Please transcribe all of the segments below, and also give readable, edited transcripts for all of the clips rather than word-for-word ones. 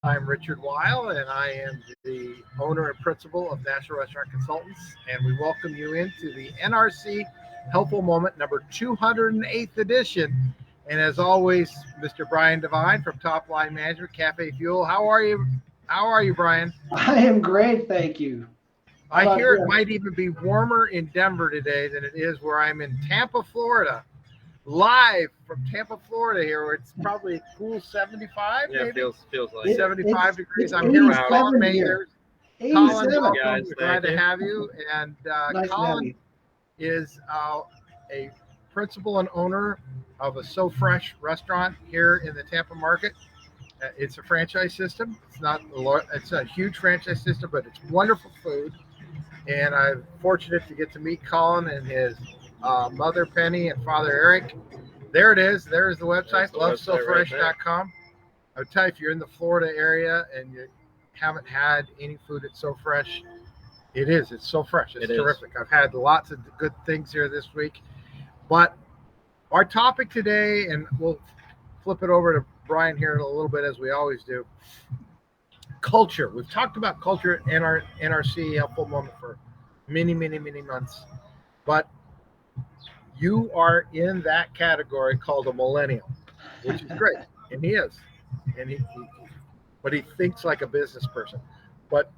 I'm Richard Weil, and I am the owner and principal of National Restaurant Consultants, and we welcome you into the NRC Helpful Moment number 208th edition. And as always, Mr. Brian Devine from Top Line Management, Cafe Fuel. How are you? How are you, Brian? I am great, thank you. I hear it might even be warmer in Denver today than it is where I'm in Tampa, Florida. Live from Tampa, Florida here, where it's probably a cool 75, yeah, maybe? feels like 75 degrees. I'm 87 here with Colin here. Mayer. Colin, 87. welcome. Guys, We're glad to have you. And Nice to have Colin you. is a principal and owner of a So Fresh restaurant here in the Tampa market. It's a franchise system. It's a huge franchise system, but it's wonderful food. And I'm fortunate to get to meet Colin and his mother Penny and father Eric. There it is. There's the website, lovesofresh.com. I would tell you, if you're in the Florida area and you haven't had any food at So Fresh, it's so fresh. It's terrific. I've had lots of good things here this week. But our topic today, and we'll flip it over to Brian here in a little bit, as we always do. Culture. We've talked about culture at NRC Helpful Moment for many months, but you are in that category called a millennial, which is great, and he is, and but he thinks like a business person. But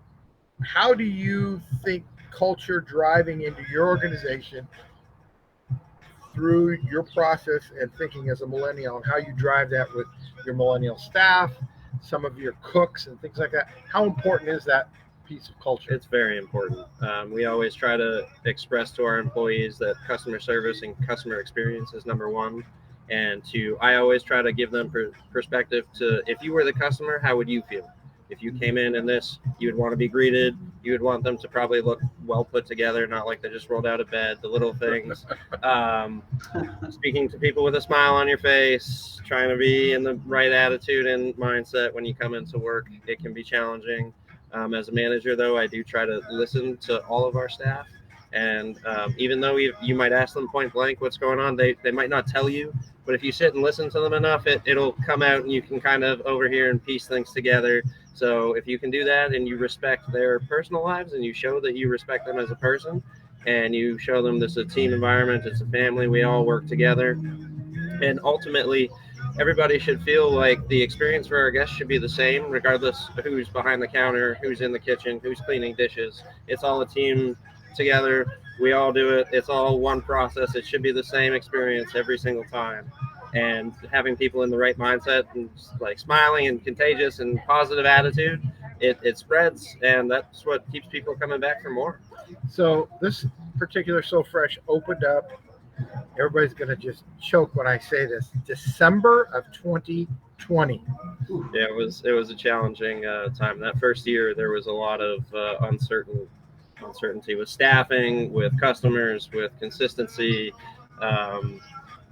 how do you think culture driving into your organization through your process and thinking as a millennial, and how you drive that with your millennial staff, some of your cooks and things like that? How important is that piece of culture? It's very important. We always try to express to our employees that customer service and customer experience is number one. And I always try to give them perspective to, if you were the customer, how would you feel? If you came in this, you would want to be greeted. You would want them to probably look well put together, not like they just rolled out of bed, the little things. Speaking to people with a smile on your face, trying to be in the right attitude and mindset when you come into work. It can be challenging. As a manager, though, I do try to listen to all of our staff. And even though you might ask them point blank what's going on, they might not tell you. But if you sit and listen to them enough, it'll come out and you can kind of overhear and piece things together. So if you can do that and you respect their personal lives and you show that you respect them as a person and you show them this is a team environment, it's a family, we all work together. And ultimately, everybody should feel like the experience for our guests should be the same, regardless of who's behind the counter, who's in the kitchen, who's cleaning dishes. It's all a team together. We all do it. It's all one process. It should be the same experience every single time. And having people in the right mindset and like smiling and contagious and positive attitude, it spreads, and that's what keeps people coming back for more. So this particular So Fresh opened up, everybody's going to just choke when I say this, December of 2020. Yeah, it was a challenging time. That first year, there was a lot of uncertainty with staffing, with customers, with consistency.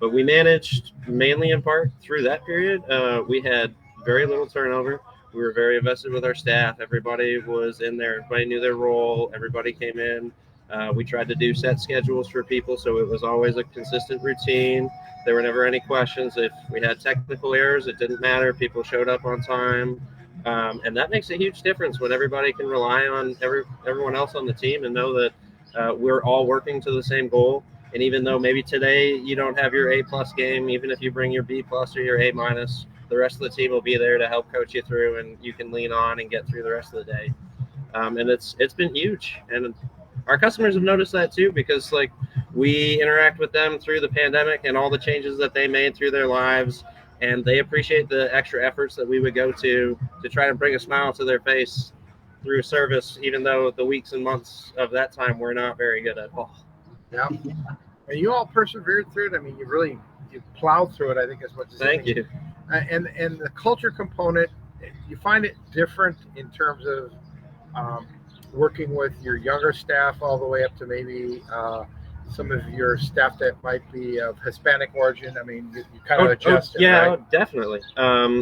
But we managed mainly in part through that period. We had very little turnover. We were very invested with our staff. Everybody was in there. Everybody knew their role. Everybody came in. We tried to do set schedules for people, so it was always a consistent routine. There were never any questions. If we had technical errors, it didn't matter. People showed up on time. And that makes a huge difference when everybody can rely on everyone else on the team and know that we're all working to the same goal. And even though maybe today you don't have your A+ game, even if you bring your B+ or your A-, the rest of the team will be there to help coach you through, and you can lean on and get through the rest of the day. And it's been huge. And our customers have noticed that too, because like we interact with them through the pandemic and all the changes that they made through their lives. And they appreciate the extra efforts that we would go to try to bring a smile to their face through service, even though the weeks and months of that time were not very good at all. Yeah. And you all persevered through it. I mean, you plowed through it, I think is what you're saying. Thank you. And the culture component, you find it different in terms of working with your younger staff all the way up to maybe some of your staff that might be of Hispanic origin. I mean, you kind of adjust it, yeah, right? definitely.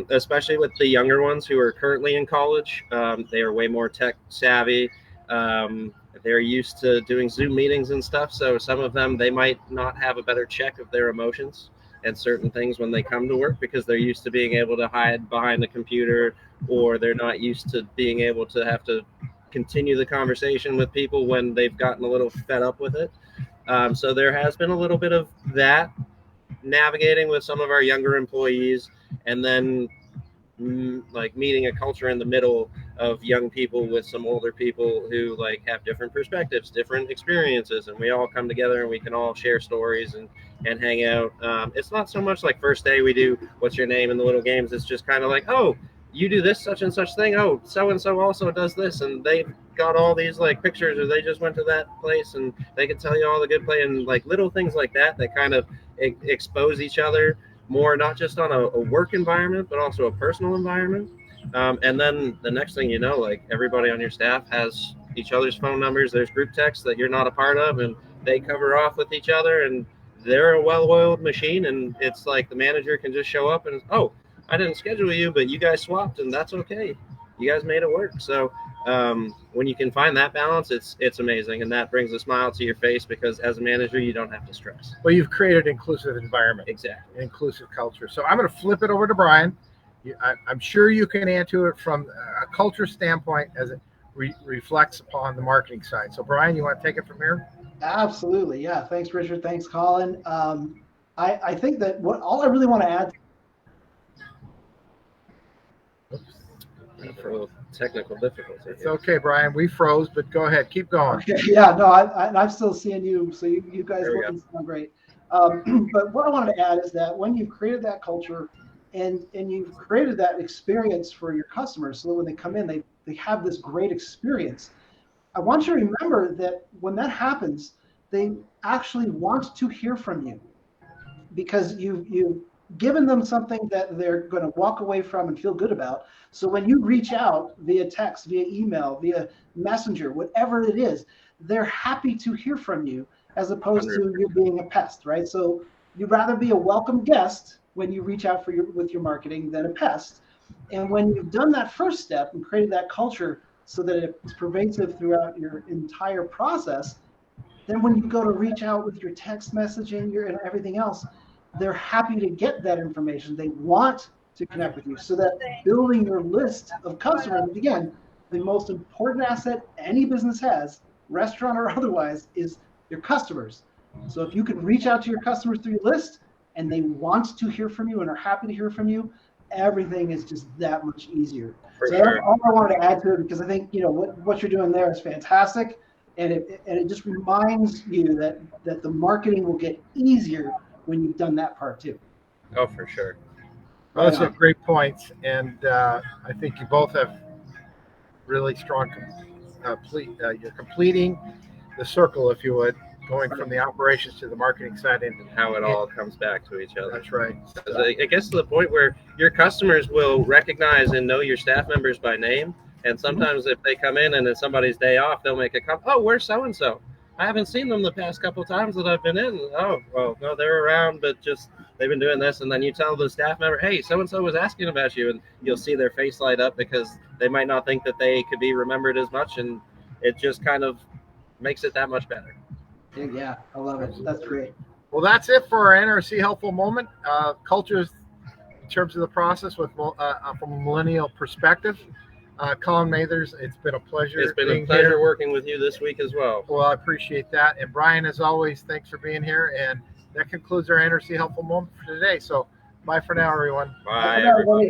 Especially with the younger ones who are currently in college. They are way more tech savvy. They're used to doing Zoom meetings and stuff. So some of them, they might not have a better check of their emotions and certain things when they come to work because they're used to being able to hide behind a computer or they're not used to being able to have to continue the conversation with people when they've gotten a little fed up with it. So there has been a little bit of that navigating with some of our younger employees, and then like meeting a culture in the middle of young people with some older people who like have different perspectives, different experiences, and we all come together and we can all share stories and hang out. It's not so much like first day we do what's your name in the little games. It's just kind of like, oh, you do this such and such thing, oh, so and so also does this, and they got all these like pictures, or they just went to that place and they can tell you all the good play, and like little things like that kind of expose each other more, not just on a work environment, but also a personal environment. And then the next thing you know, like everybody on your staff has each other's phone numbers. There's group texts that you're not a part of, and they cover off with each other, and they're a well-oiled machine. And it's like the manager can just show up and, oh, I didn't schedule you, but you guys swapped, and that's okay. You guys made it work. So when you can find that balance, it's amazing, and that brings a smile to your face, because as a manager, you don't have to stress. Well, you've created an inclusive environment. Exactly. An inclusive culture. So I'm going to flip it over to Brian. I'm sure you can answer it from a culture standpoint as it reflects upon the marketing side. So Brian, you want to take it from here? Absolutely. Yeah. Thanks, Richard. Thanks, Colin. I think that all I really want to add. For a little technical difficulty. It's okay, Brian. We froze, but go ahead. Keep going. Okay, yeah, no, I'm still seeing you, so you guys looking sound great. But what I wanted to add is that when you've created that culture and you've created that experience for your customers, so that when they come in, they have this great experience. I want you to remember that when that happens, they actually want to hear from you, because you've given them something that they're going to walk away from and feel good about. So when you reach out via text, via email, via messenger, whatever it is, they're happy to hear from you, as opposed to you being a pest, right? So you'd rather be a welcome guest when you reach out with your marketing than a pest. And when you've done that first step and created that culture so that it's pervasive throughout your entire process, then when you go to reach out with your text messaging and everything else, they're happy to get that information. They want to connect with you, so that building your list of customers, again, the most important asset any business has, restaurant or otherwise, is your customers. So if you can reach out to your customers through your list and they want to hear from you and are happy to hear from you, everything is just that much easier. So that's all I wanted to add to it, because I think what you're doing there is fantastic, and it just reminds you that the marketing will get easier when you've done that part too. Oh, for sure. Well, those are great points, and I think you both have really strong. You're completing the circle, if you would, going from the operations to the marketing side, and how it all comes back to each other. That's right. It gets to the point where your customers will recognize and know your staff members by name, and sometimes if they come in and it's somebody's day off, they'll make a comment. Oh, where's so and so? I haven't seen them the past couple of times that I've been in. Oh, well, no, they're around, but just they've been doing this. And then you tell the staff member, hey, so-and-so was asking about you. And you'll see their face light up, because they might not think that they could be remembered as much. And it just kind of makes it that much better. Yeah, I love it. That's great. Well, that's it for our NRC Helpful Moment. Cultures in terms of the process from a millennial perspective. Colin Mathers, it's been a pleasure. It's been a pleasure working with you this week as well. Well, I appreciate that. And Brian, as always, thanks for being here. And that concludes our NRC Helpful Moment for today. So bye for now, everyone. Bye, everybody.